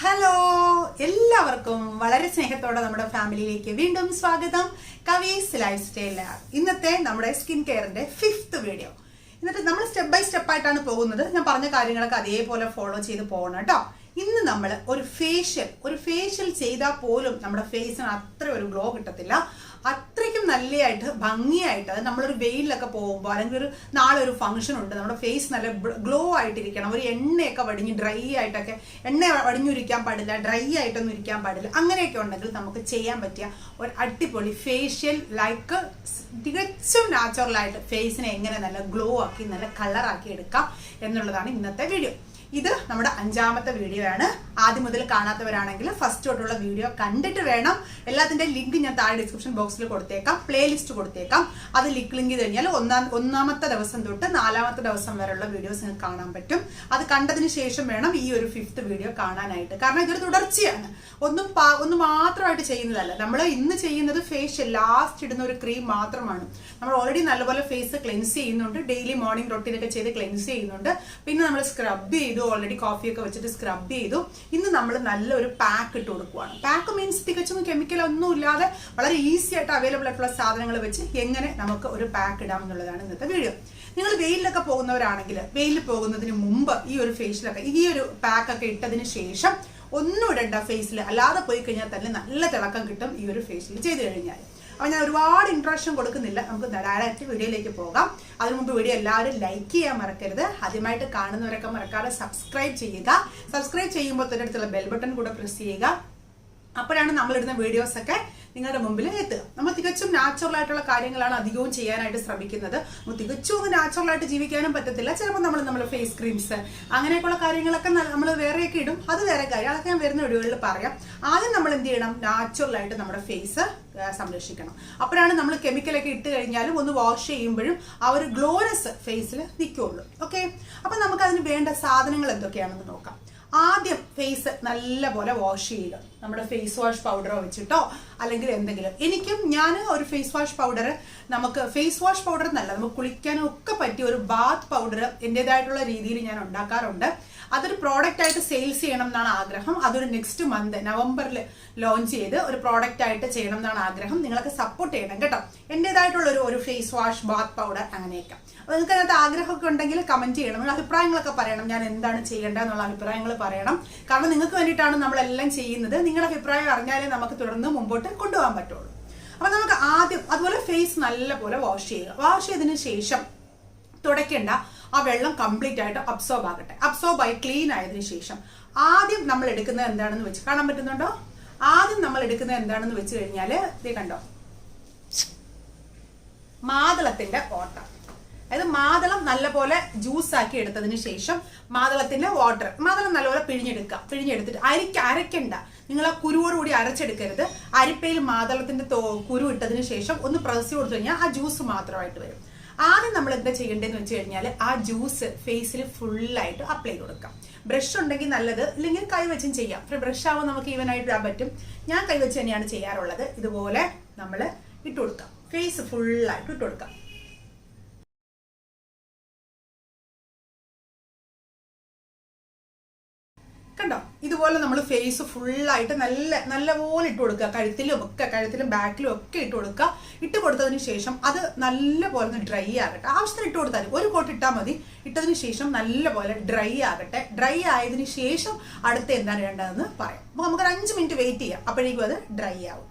Hello എല്ലാവർക്കും വളരെ സ്നേഹത്തോടെ നമ്മുടെ ഫാമിലിയിലേക്ക് വീണ്ടും സ്വാഗതം. കവീസ് ലൈഫ് സ്റ്റൈൽ ലാബ്. ഇന്നത്തെ നമ്മുടെ സ്കിൻ കെയറിന്റെ 5th വീഡിയോ. ഇന്നത്തെ നമ്മൾ സ്റ്റെപ്പ് ബൈ സ്റ്റെപ്പ് ആയിട്ടാണ് പോകുന്നത്. ഞാൻ പറഞ്ഞ കാര്യങ്ങളൊക്കെ അതേപോലെ ഫോളോ ചെയ്ത് പോകണം കേട്ടോ. ഇന്ന് നമ്മൾ ഒരു ഫേഷ്യൽ ചെയ്താൽ പോലും നമ്മുടെ ഫേസിന് അത്ര ഒരു ഗ്ലോ കിട്ടത്തില്ല. അത്രയ്ക്കും നല്ലതായിട്ട് ഭംഗിയായിട്ട് അത് നമ്മളൊരു വെയിലൊക്കെ പോകുമ്പോൾ അല്ലെങ്കിൽ ഒരു നാളെ ഒരു ഫംഗ്ഷൻ ഉണ്ട്, നമ്മുടെ ഫേസ് നല്ല ഗ്ലോ ആയിട്ടിരിക്കണം. ഒരു എണ്ണയൊക്കെ വടിഞ്ഞ് ഡ്രൈ ആയിട്ടൊക്കെ, എണ്ണ വടിഞ്ഞിരിക്കാൻ പാടില്ല, ഡ്രൈ ആയിട്ടൊന്നും ഇരിക്കാൻ പാടില്ല. അങ്ങനെയൊക്കെ ഉണ്ടെങ്കിൽ നമുക്ക് ചെയ്യാൻ പറ്റിയ ഒരു അടിപൊളി ഫേഷ്യൽ ലൈക്ക് തികച്ചും നാച്ചുറലായിട്ട് ഫേസിനെ എങ്ങനെ നല്ല ഗ്ലോ ആക്കി നല്ല കളറാക്കി എടുക്കാം എന്നുള്ളതാണ് ഇന്നത്തെ വീഡിയോ. ഇത് നമ്മുടെ 5ാമത്തെ വീഡിയോ ആണ്. ആദ്യം മുതൽ കാണാത്തവരാണെങ്കിൽ ഫസ്റ്റ് തൊട്ടുള്ള വീഡിയോ കണ്ടിട്ട് വേണം. എല്ലാത്തിന്റെ ലിങ്ക് ഞാൻ താഴെ ഡിസ്ക്രിപ്ഷൻ ബോക്സിൽ കൊടുത്തേക്കാം, പ്ലേലിസ്റ്റ് കൊടുത്തേക്കാം. അത് ലിങ്ക് ചെയ്ത് കഴിഞ്ഞാൽ ഒന്നാമത്തെ ദിവസം തൊട്ട് 4ാമത്തെ ദിവസം വരെയുള്ള വീഡിയോസ് നിങ്ങൾക്ക് കാണാൻ പറ്റും. അത് കണ്ടതിന് ശേഷം വേണം ഈ ഒരു 5th വീഡിയോ കാണാനായിട്ട്. കാരണം ഇതൊരു തുടർച്ചയാണ്, ഒന്നും മാത്രമായിട്ട് ചെയ്യുന്നതല്ല. നമ്മൾ ഇന്ന് ചെയ്യുന്നത് ഫേഷ്യൽ ലാസ്റ്റ് ഇടുന്ന ഒരു ക്രീം മാത്രമാണ്. നമ്മൾ ഓൾറെഡി നല്ലപോലെ ഫേസ് ക്ലെൻസ് ചെയ്യുന്നുണ്ട്, ഡെയിലി മോർണിംഗ് റൊട്ടീനൊക്കെ ചെയ്ത് ക്ലെൻസ് ചെയ്യുന്നുണ്ട്. പിന്നെ നമ്മൾ സ്ക്രബ് ചെയ്തു, ഓൾറെഡി കോഫിയൊക്കെ വെച്ചിട്ട് സ്ക്രബ് ചെയ്തു. ഇന്ന് നമ്മൾ നല്ലൊരു പാക്ക് ഇട്ട് കൊടുക്കുവാണ്. പാക്ക് മീൻസ് തികച്ചും കെമിക്കൽ ഒന്നും ഇല്ലാതെ വളരെ ഈസി ആയിട്ട് അവൈലബിൾ ആയിട്ടുള്ള സാധനങ്ങൾ വെച്ച് എങ്ങനെ നമുക്ക് ഒരു പാക്ക് ഇടാം എന്നുള്ളതാണ് ഇന്നത്തെ വീഡിയോ. നിങ്ങൾ വെയിലൊക്കെ പോകുന്നവരാണെങ്കിൽ വെയിലിൽ പോകുന്നതിന് മുമ്പ് ഈ ഒരു ഫേഷ്യലൊക്കെ ഈ ഒരു പാക്കൊക്കെ ഇട്ടതിന് ശേഷം ഒന്നും ഇടണ്ട ഫേസിൽ. അല്ലാതെ പോയി കഴിഞ്ഞാൽ തന്നെ നല്ല തിളക്കം കിട്ടും ഈ ഒരു ഫേഷ്യൽ ചെയ്ത് കഴിഞ്ഞാൽ. അപ്പോൾ ഞാൻ ഒരുപാട് ഇൻട്രൊഡക്ഷൻ കൊടുക്കുന്നില്ല, നമുക്ക് ഡയറക്റ്റ് വീഡിയോയിലേക്ക് പോകാം. അതിനു മുമ്പ് വീഡിയോ എല്ലാവരും ലൈക്ക് ചെയ്യാൻ മറക്കരുത്. ആദ്യമായിട്ട് കാണുന്നവരൊക്കെ മറക്കാതെ സബ്സ്ക്രൈബ് ചെയ്യുക. സബ്സ്ക്രൈബ് ചെയ്യുമ്പോൾ തന്നെ അടുത്തുള്ള ബെൽ ബട്ടൺ കൂടെ പ്രസ് ചെയ്യുക. അപ്പോഴാണ് നമ്മളിടുന്ന വീഡിയോസ് ഒക്കെ നിങ്ങളുടെ മുമ്പിൽ എത്തുക. നമ്മൾ തികച്ചും നാച്ചുറൽ ആയിട്ടുള്ള കാര്യങ്ങളാണ് അധികവും ചെയ്യാനായിട്ട് ശ്രമിക്കുന്നത്. തികച്ചും നാച്ചുറൽ ആയിട്ട് ജീവിക്കാനും പറ്റത്തില്ല. ചിലപ്പോൾ നമ്മൾ ഫേസ് ക്രീംസ് അങ്ങനെയൊക്കെയുള്ള കാര്യങ്ങളൊക്കെ നമ്മൾ വേറെയൊക്കെ ഇടും, അത് വേറെ കാര്യം. അതൊക്കെ ഞാൻ വരുന്ന വീഡിയോകളിൽ പറയാം. ആദ്യം നമ്മൾ എന്ത് ചെയ്യണം, നാച്ചുറൽ ആയിട്ട് നമ്മുടെ ഫേസ് സംരക്ഷിക്കണം. അപ്പോഴാണ് നമ്മൾ കെമിക്കലൊക്കെ ഇട്ട് കഴിഞ്ഞാലും ഒന്ന് വാഷ് ചെയ്യുമ്പോഴും ആ ഒരു ഗ്ലോനെസ് ഫേസിൽ നിൽക്കുള്ളൂ. ഓക്കെ, അപ്പൊ നമുക്ക് അതിന് വേണ്ട സാധനങ്ങൾ എന്തൊക്കെയാണെന്ന് നോക്കാം. ആദ്യം ഫേസ് നല്ല പോലെ വാഷ് ചെയ്യുക. നമ്മുടെ ഫേസ് വാഷ് പൗഡറോ വെച്ചിട്ടോ അല്ലെങ്കിൽ എന്തെങ്കിലും. ഞാൻ ഒരു ഫേസ് വാഷ് പൗഡർ, നമുക്ക് ഫേസ് വാഷ് പൗഡർ എന്നല്ല, നമുക്ക് കുളിക്കാനും ഒക്കെ പറ്റിയ ഒരു ബാത്ത് പൗഡർ എന്റേതായിട്ടുള്ള രീതിയിൽ ഞാൻ ഉണ്ടാക്കാറുണ്ട്. അതൊരു പ്രോഡക്റ്റ് ആയിട്ട് സെയിൽസ് ചെയ്യണം എന്നാണ് ആഗ്രഹം. അതൊരു നെക്സ്റ്റ് മന്ത് നവംബറിൽ ലോഞ്ച് ചെയ്ത് ഒരു പ്രോഡക്റ്റ് ആയിട്ട് ചെയ്യണം എന്നാണ് ആഗ്രഹം. നിങ്ങളൊക്കെ സപ്പോർട്ട് ചെയ്യണം കേട്ടോ. എന്റേതായിട്ടുള്ള ഒരു ഫേസ് വാഷ് ബാത്ത് പൗഡർ അങ്ങനെയൊക്കെ. അപ്പോൾ നിങ്ങൾക്ക് അതിനകത്ത് ആഗ്രഹമൊക്കെ ഉണ്ടെങ്കിൽ കമന്റ് ചെയ്യണം. നിങ്ങൾ അഭിപ്രായങ്ങളൊക്കെ പറയണം, ഞാൻ എന്താണ് ചെയ്യേണ്ടത് എന്നുള്ള അഭിപ്രായങ്ങൾ പറയണം. കാരണം നിങ്ങൾക്ക് വേണ്ടിയിട്ടാണ് നമ്മളെല്ലാം ചെയ്യുന്നത്. നിങ്ങളുടെ അഭിപ്രായം അറിഞ്ഞാലേ നമുക്ക് തുടർന്ന് മുമ്പോട്ട് കൊണ്ടുപോകാൻ പറ്റുള്ളൂ. അപ്പൊ നമുക്ക് ആദ്യം അതുപോലെ ഫേസ് നല്ലപോലെ വാഷ് ചെയ്യുക. വാഷ് ചെയ്തതിന് ശേഷം തുടയ്ക്കേണ്ട, ആ വെള്ളം കംപ്ലീറ്റ് ആയിട്ട് അബ്സോർബ് ആയി ക്ലീൻ ആയതിനു ശേഷം ആദ്യം നമ്മൾ എടുക്കുന്നത് എന്താണെന്ന് വെച്ച് കാണാൻ പറ്റുന്നുണ്ടോ? ആദ്യം നമ്മൾ എടുക്കുന്നത് എന്താണെന്ന് വെച്ച് കഴിഞ്ഞാല് ഇത് കണ്ടോ, മാതളത്തിന്റെ വാട്ടർ. അതായത് മാതളം നല്ലപോലെ ജ്യൂസ് ആക്കി എടുത്തതിന് ശേഷം മാതളത്തിന്റെ വാട്ടർ, മാതളം നല്ലപോലെ പിഴിഞ്ഞെടുത്തിട്ട് അരയ്ക്കണ്ട. നിങ്ങൾ ആ കുരുവോടുകൂടി അരച്ചെടുക്കരുത്. അരിപ്പയിൽ മാതളത്തിന്റെ കുരു ഇട്ടതിന് ശേഷം ഒന്ന് പ്രസ് കൊടുത്തു കഴിഞ്ഞാൽ ആ ജ്യൂസ് മാത്രമായിട്ട് വരും. ആദ്യം നമ്മൾ എന്താ ചെയ്യേണ്ടതെന്ന് വെച്ച് കഴിഞ്ഞാൽ ആ ജ്യൂസ് ഫേസിൽ ഫുള്ളായിട്ട് അപ്ലൈ ചെയ്ത് കൊടുക്കാം. ബ്രഷ് ഉണ്ടെങ്കിൽ നല്ലത്, ഇല്ലെങ്കിൽ കൈവച്ചും ചെയ്യാം. ബ്രഷ് ആവുമ്പോൾ നമുക്ക് ഈവനായിട്ട് ഇടാൻ പറ്റും. ഞാൻ കൈവച്ച് തന്നെയാണ് ചെയ്യാറുള്ളത്. ഇതുപോലെ നമ്മൾ ഇട്ട് കൊടുക്കാം, ഫേസ് ഫുള്ളായിട്ട് ഇട്ട് കൊടുക്കാം. കണ്ടോ, ഇതുപോലെ നമ്മൾ ഫേസ് ഫുള്ളായിട്ട് നല്ലപോലെ ഇട്ട് കൊടുക്കുക. കഴുത്തിലും ബാക്കിലും ഒക്കെ ഇട്ട് കൊടുക്കുക. ഇട്ട് കൊടുത്തതിന് ശേഷം അത് നല്ലപോലെ ഒന്ന് ഡ്രൈ ആകട്ടെ. ആവശ്യത്തിന് ഇട്ട് കൊടുത്താൽ ഒരു കോട്ട് ഇട്ടാൽ മതി. ഇട്ടതിന് ശേഷം നല്ലപോലെ ഡ്രൈ ആകട്ടെ. ഡ്രൈ ആയതിനു ശേഷം അടുത്ത എന്താണ് വേണ്ടതെന്ന് പറയാം. അപ്പൊ നമുക്ക് 5 മിനിറ്റ് വെയിറ്റ് ചെയ്യാം, അപ്പോഴേക്കും അത് ഡ്രൈ ആവും.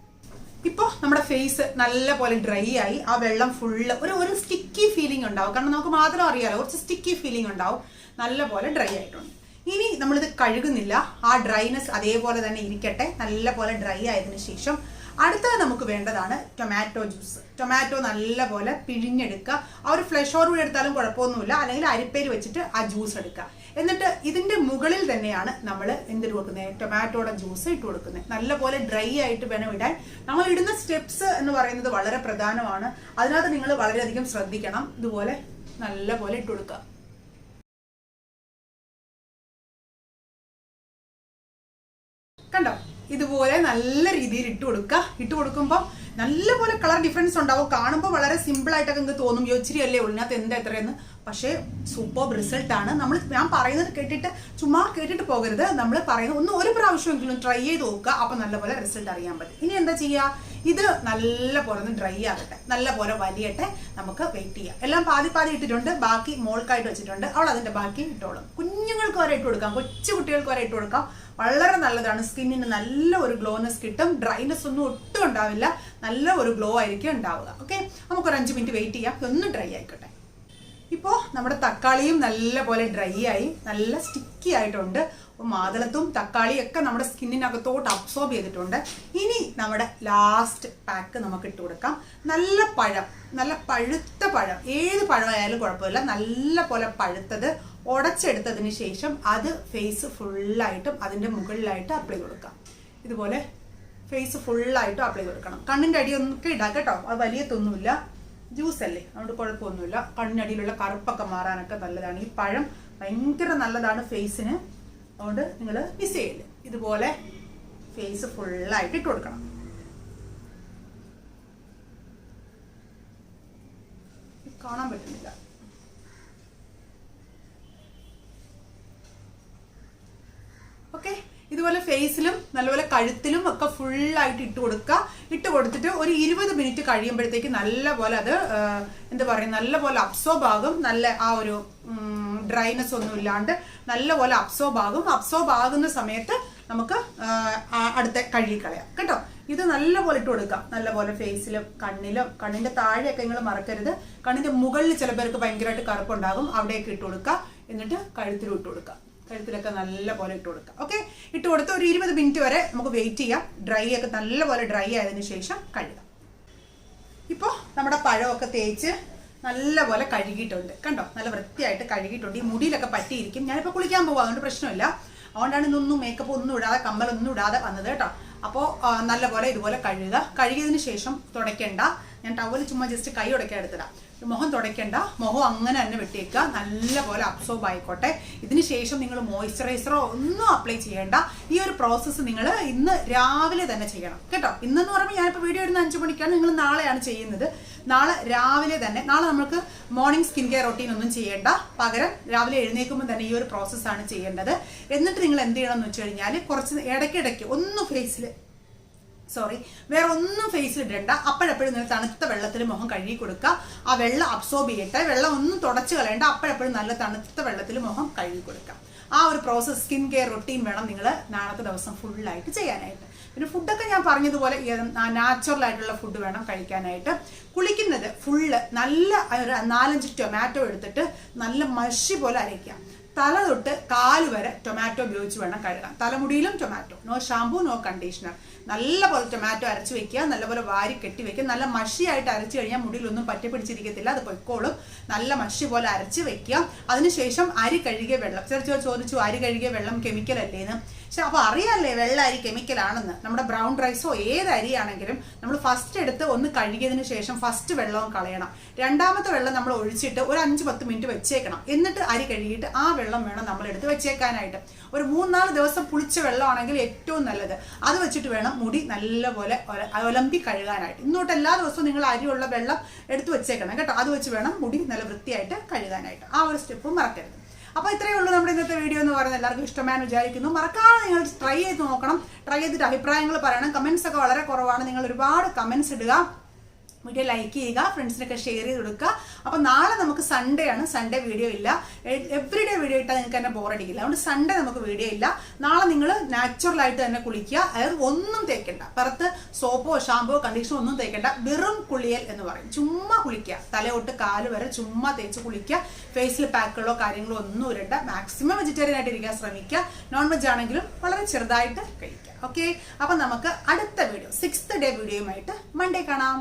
ഇപ്പോൾ നമ്മുടെ ഫേസ് നല്ലപോലെ ഡ്രൈ ആയി. ആ വെള്ളം ഫുള്ള് ഒരു സ്റ്റിക്കി ഫീലിംഗ് ഉണ്ടാവും. കാരണം നമുക്ക് മാത്രം അറിയാലോ, കുറച്ച് സ്റ്റിക്കി ഫീലിംഗ് ഉണ്ടാവും. നല്ലപോലെ ഡ്രൈ ആയിട്ടുണ്ട്. ഇനി നമ്മളിത് കഴുകുന്നില്ല, ആ ഡ്രൈനെസ് അതേപോലെ തന്നെ ഇരിക്കട്ടെ. നല്ലപോലെ ഡ്രൈ ആയതിനു ശേഷം അടുത്തത് നമുക്ക് വേണ്ടതാണ് ടൊമാറ്റോ ജ്യൂസ്. ടൊമാറ്റോ നല്ലപോലെ പിഴിഞ്ഞെടുക്കുക. ആ ഒരു ഫ്ലഷോടുകൂടി എടുത്താലും കുഴപ്പമൊന്നുമില്ല, അല്ലെങ്കിൽ അരിപ്പയിൽ വെച്ചിട്ട് ആ ജ്യൂസ് എടുക്കുക. എന്നിട്ട് ഇതിന്റെ മുകളിൽ തന്നെയാണ് നമ്മൾ എന്തിട്ട് കൊടുക്കുന്നത്, ടൊമാറ്റോയുടെ ജ്യൂസ് ഇട്ട് കൊടുക്കുന്നത്. നല്ലപോലെ ഡ്രൈ ആയിട്ട് വേണം ഇടാൻ. നമ്മൾ ഇടുന്ന സ്റ്റെപ്സ് എന്ന് പറയുന്നത് വളരെ പ്രധാനമാണ്. അതിനകത്ത് നിങ്ങൾ വളരെയധികം ശ്രദ്ധിക്കണം. ഇതുപോലെ നല്ലപോലെ ഇട്ട് കൊടുക്കുക. കണ്ടോ, ഇതുപോലെ നല്ല രീതിയിൽ ഇട്ട് കൊടുക്കുക. ഇട്ട് കൊടുക്കുമ്പോൾ നല്ലപോലെ കളർ ഡിഫറൻസ് ഉണ്ടാവും. കാണുമ്പോൾ വളരെ സിമ്പിൾ ആയിട്ടൊക്കെ നിങ്ങൾക്ക് തോന്നും, ഇച്ചിരി അല്ലേ ഉള്ളൂ, ഇതിനകത്ത് എന്താ എത്രയെന്ന്. പക്ഷേ സൂപ്പർ റിസൾട്ട് ആണ്. ഞാൻ പറയുന്നത് ചുമ്മാ കേട്ടിട്ട് പോകരുത്. നമ്മൾ പറയുന്നത് ഒരു പ്രാവശ്യമെങ്കിലും ട്രൈ ചെയ്ത് നോക്കുക. അപ്പൊ നല്ലപോലെ റിസൾട്ട് അറിയാൻ പറ്റും. ഇനി എന്താ ചെയ്യുക, ഇത് നല്ലപോലെ ഒന്ന് ഡ്രൈ ആകട്ടെ, നല്ലപോലെ വലിയട്ടെ. നമുക്ക് വെയിറ്റ് ചെയ്യാം. എല്ലാം പാതി ഇട്ടിട്ടുണ്ട്, ബാക്കി മോൾക്കായിട്ട് വെച്ചിട്ടുണ്ട്. അവൾ അതിന്റെ ബാക്കി ഇട്ടോളും. കുഞ്ഞുങ്ങൾക്ക് വരെ ഇട്ട് കൊടുക്കാം, കൊച്ചു കുട്ടികൾക്ക് വരെ ഇട്ട് കൊടുക്കാം. വളരെ നല്ലതാണ്. സ്കിന്നിന് നല്ല ഒരു ഗ്ലോനെസ് കിട്ടും. ഡ്രൈനെസ് ഒന്നും ഒട്ടും ഉണ്ടാവില്ല. നല്ല ഒരു ഗ്ലോ ആയിരിക്കും ഉണ്ടാവുക. ഓക്കെ, നമുക്കൊരു 5 മിനിറ്റ് വെയിറ്റ് ചെയ്യാം. ഒന്ന് ഡ്രൈ ആയിക്കോട്ടെ. ഇപ്പോൾ നമ്മുടെ തക്കാളിയും നല്ലപോലെ ഡ്രൈ ആയി, നല്ല സ്റ്റിക്കി ആയിട്ടുണ്ട്. മാതളത്തും തക്കാളിയും ഒക്കെ നമ്മുടെ സ്കിന്നിനകത്തോട്ട് അബ്സോർബ് ചെയ്തിട്ടുണ്ട്. ഇനി നമ്മുടെ ലാസ്റ്റ് പാക്ക് നമുക്ക് ഇട്ട് കൊടുക്കാം. നല്ല പഴം, നല്ല പഴുത്ത പഴം, ഏത് പഴമായാലും കുഴപ്പമില്ല. നല്ല പോലെ പഴുത്തത് ഉടച്ചെടുത്തതിന് ശേഷം അത് ഫേസ് ഫുള്ളായിട്ടും അതിൻ്റെ മുകളിലായിട്ട് അപ്ലൈ കൊടുക്കാം. ഇതുപോലെ ഫേസ് ഫുള്ളായിട്ടും അപ്ലൈ കൊടുക്കണം. കണ്ണിൻ്റെ അടിയൊക്കെ ഇടാം കേട്ടോ, അത് വലിയതൊന്നുമില്ല, ജ്യൂസ് അല്ലേ, അതുകൊണ്ട് കുഴപ്പമൊന്നുമില്ല. കണ്ണിനടിയിലുള്ള കറുപ്പൊക്കെ മാറാനൊക്കെ നല്ലതാണ്. ഈ പഴം ഭയങ്കര നല്ലതാണ് ഫേസിന്. അതുകൊണ്ട് നിങ്ങൾ മിസ് ചെയ്യില്ല. ഇതുപോലെ ഫേസ് ഫുള്ളായിട്ട് ഇട്ട് കൊടുക്കണം. കാണാൻ പറ്റുന്നില്ല. ഓക്കെ, ഇതുപോലെ ഫേസിലും നല്ലപോലെ കഴുത്തിലും ഒക്കെ ഫുള്ളായിട്ട് ഇട്ട് കൊടുക്കുക. ഇട്ട് കൊടുത്തിട്ട് ഒരു 20 മിനിറ്റ് കഴിയുമ്പോഴത്തേക്ക് നല്ലപോലെ അത് എന്താ പറയുക, നല്ലപോലെ അബ്സോർബ് ആകും. നല്ല ആ ഒരു ഡ്രൈനെസ് ഒന്നും ഇല്ലാണ്ട് നല്ലപോലെ അബ്സോർബ് ആകും. അബ്സോർബ് ആകുന്ന സമയത്ത് നമുക്ക് അടുത്ത കഴുകിക്കളയാം കേട്ടോ. ഇത് നല്ലപോലെ ഇട്ട് കൊടുക്കാം. നല്ലപോലെ ഫേസിലും കണ്ണിലും, കണ്ണിന്റെ താഴെയൊക്കെ നിങ്ങൾ മറക്കരുത്. കണ്ണിന്റെ മുകളിൽ ചില പേർക്ക് ഭയങ്കരമായിട്ട് കറുപ്പുണ്ടാകും, അവിടെയൊക്കെ ഇട്ട് കൊടുക്കുക. എന്നിട്ട് കഴുത്തിലും ഇട്ട് കൊടുക്കുക. കഴുത്തിലൊക്കെ നല്ലപോലെ ഇട്ട് കൊടുക്കുക. ഓക്കെ, ഇട്ട് കൊടുത്ത് ഒരു 20 മിനിറ്റ് വരെ നമുക്ക് വെയിറ്റ് ചെയ്യാം. ഡ്രൈ ഒക്കെ നല്ലപോലെ ഡ്രൈ ആയതിനു ശേഷം കഴുകാം. ഇപ്പോൾ നമ്മുടെ പഴമൊക്കെ തേച്ച് നല്ലപോലെ കഴുകിയിട്ടുണ്ട്. കണ്ടോ, നല്ല വൃത്തിയായിട്ട് കഴുകിയിട്ടുണ്ട്. ഈ മുടിയിലൊക്കെ പറ്റിയിരിക്കും. ഞാനിപ്പോൾ കുളിക്കാൻ പോകും, അതുകൊണ്ട് പ്രശ്നമില്ല. അതുകൊണ്ടാണ് ഇതൊന്നും മേക്കപ്പ് ഒന്നും ഇടാതെ, കമ്മലൊന്നും ഇടാതെ വന്നത് കേട്ടോ. അപ്പോൾ നല്ലപോലെ ഇതുപോലെ കഴുകുക. കഴുകിയതിന് ശേഷം തുടയ്ക്കണ്ട. ഞാൻ ടവൽ ചുമ്മാ ജസ്റ്റ് കൈ ഉടയ്ക്കാൻ എടുത്തിടാം. മുഖം തുടയ്ക്കണ്ട, മുഖം അങ്ങനെ തന്നെ വെട്ടിയേക്കുക. നല്ലപോലെ അബ്സോർബ് ആയിക്കോട്ടെ. ഇതിന് ശേഷം നിങ്ങൾ മോയ്സ്ചറൈസറോ ഒന്നും അപ്ലൈ ചെയ്യേണ്ട. ഈ ഒരു പ്രോസസ്സ് നിങ്ങൾ ഇന്ന് രാവിലെ തന്നെ ചെയ്യണം കേട്ടോ. ഇന്നെന്ന് പറയുമ്പോൾ ഞാനിപ്പോൾ വീഡിയോ ഇടുന്ന 5 മണിക്കാണ്, നിങ്ങൾ നാളെയാണ് ചെയ്യുന്നത്. നാളെ രാവിലെ തന്നെ, നാളെ നമുക്ക് മോർണിംഗ് സ്കിൻ കെയർ റൊട്ടീൻ ഒന്നും ചെയ്യേണ്ട. പകരം രാവിലെ എഴുന്നേൽക്കുമ്പോൾ തന്നെ ഈ ഒരു പ്രോസസ്സാണ് ചെയ്യേണ്ടത്. എന്നിട്ട് നിങ്ങൾ എന്ത് ചെയ്യണം എന്ന് വെച്ച് കഴിഞ്ഞാൽ, കുറച്ച് ഇടയ്ക്കിടയ്ക്ക് ഒന്ന് ഫേസിൽ വേറെ ഒന്നും ഫേസിൽ ഇടണ്ട. അപ്പോഴെപ്പോഴും നിങ്ങൾ തണുത്ത വെള്ളത്തിൽ മുഖം കഴുകി കൊടുക്കുക. ആ വെള്ളം അബ്സോർബ് ചെയ്യട്ടെ. വെള്ളം ഒന്നും തുടച്ച് കളയേണ്ട. അപ്പോഴെപ്പോഴും നല്ല തണുത്ത വെള്ളത്തിൽ മുഖം കഴുകി കൊടുക്കുക. ആ ഒരു പ്രോസസ്, സ്കിൻ കെയർ റൊട്ടീൻ വേണം നിങ്ങൾ നാളത്തെ ദിവസം ഫുള്ളായിട്ട് ചെയ്യാനായിട്ട്. പിന്നെ ഫുഡൊക്കെ ഞാൻ പറഞ്ഞതുപോലെ നാച്ചുറൽ ആയിട്ടുള്ള ഫുഡ് വേണം കഴിക്കാനായിട്ട്. കുളിക്കുന്നത് ഫുള്ള് നല്ല ഒരു 4-5 ടൊമാറ്റോ എടുത്തിട്ട് നല്ല മഷി പോലെ അരയ്ക്കുക. തല തൊട്ട് കാല് വരെ ടൊമാറ്റോ ഉപയോഗിച്ച് വേണം കഴുകാൻ. തലമുടിയിലും tomato, no shampoo no conditioner. നല്ലപോലെ ടൊമാറ്റോ അരച്ച് വെക്കുക. നല്ലപോലെ വാരി കെട്ടി വെക്കുക. നല്ല മഷിയായിട്ട് അരച്ച് കഴിഞ്ഞാൽ മുടിയിലൊന്നും പറ്റി പിടിച്ചിരിക്കത്തില്ല, അത് പൊയ്ക്കോളും. നല്ല മഷി പോലെ അരച്ച് വെക്കുക. അതിനുശേഷം അരി കഴുകിയ വെള്ളം, ചോദിച്ചു അരി കഴുകിയ വെള്ളം കെമിക്കൽ അല്ലേന്ന്. പക്ഷെ അപ്പോൾ അറിയാമല്ലേ വെള്ള അരി കെമിക്കലാണെന്ന്. നമ്മുടെ ബ്രൗൺ റൈസോ ഏത് അരിയാണെങ്കിലും നമ്മൾ ഫസ്റ്റ് എടുത്ത് ഒന്ന് കഴുകിയതിന് ശേഷം ഫസ്റ്റ് വെള്ളവും കളയണം. രണ്ടാമത്തെ വെള്ളം നമ്മൾ ഒഴിച്ചിട്ട് ഒരു 5-10 മിനിറ്റ് വെച്ചേക്കണം. എന്നിട്ട് അരി കഴുകിയിട്ട് ആ വെള്ളം വേണം നമ്മൾ എടുത്ത് വെച്ചേക്കാനായിട്ട്. ഒരു 3-4 ദിവസം പുളിച്ച വെള്ളമാണെങ്കിൽ ഏറ്റവും നല്ലത്. അത് വെച്ചിട്ട് വേണം മുടി നല്ലപോലെ ഒലമ്പി കഴുകാനായിട്ട്. ഇന്നോട്ട് എല്ലാ ദിവസവും നിങ്ങൾ അരിയുള്ള വെള്ളം എടുത്ത് വെച്ചേക്കണം കേട്ടോ. അത് വെച്ച് വേണം മുടി നല്ല വൃത്തിയായിട്ട് കഴുകാനായിട്ട്. ആ ഒരു സ്റ്റെപ്പ് മറക്കരുത്. അപ്പോൾ ഇത്രയേ ഉള്ളൂ നമ്മുടെ ഇന്നത്തെ വീഡിയോ എന്ന് പറയുന്നത്. എല്ലാവർക്കും ഇഷ്ടമായെന്ന് വിചാരിക്കുന്നു. മറക്കാതെ നിങ്ങൾ ട്രൈ ചെയ്ത് നോക്കണം. ട്രൈ ചെയ്തിട്ട് അഭിപ്രായങ്ങൾ പറയണം. കമൻസ് ഒക്കെ വളരെ കുറവാണ്. നിങ്ങൾ ഒരുപാട് കമൻസ് ഇടുക. വീഡിയോ ലൈക്ക് ചെയ്യുക, ഫ്രണ്ട്സിനൊക്കെ ഷെയർ ചെയ്ത് കൊടുക്കുക. അപ്പോൾ നാളെ നമുക്ക് സൺഡേ ആണ്. സൺഡേ വീഡിയോ ഇല്ല. എവറിഡേ വീഡിയോ ഇട്ടാൽ നിങ്ങൾക്ക് തന്നെ ബോറടിക്കില്ല. അതുകൊണ്ട് സൺഡേ നമുക്ക് വീഡിയോ ഇല്ല. നാളെ നിങ്ങൾ നാച്ചുറലായിട്ട് തന്നെ കുളിക്കുക. അതായത് ഒന്നും തേക്കണ്ട. പുറത്ത് സോപ്പോ ഷാമ്പോ കണ്ടീഷനോ ഒന്നും തേക്കണ്ട. വെറും കുളിയൽ എന്ന് പറയും. ചുമ്മാ കുളിക്കുക. തലയൊട്ട് കാല് വരെ ചുമ്മാ തേച്ച് കുളിക്കുക. ഫേസിൽ പാക്കുകളോ കാര്യങ്ങളോ ഒന്നും ഇരണ്ട. മാക്സിമം വെജിറ്റേറിയൻ ആയിട്ട് ഇരിക്കാൻ ശ്രമിക്കുക. നോൺ വെജ് ആണെങ്കിലും വളരെ ചെറുതായിട്ട് കഴിക്കുക. ഓക്കെ, അപ്പം നമുക്ക് അടുത്ത വീഡിയോ 6th ഡേ വീഡിയോയുമായിട്ട് മൺഡേ കാണാം.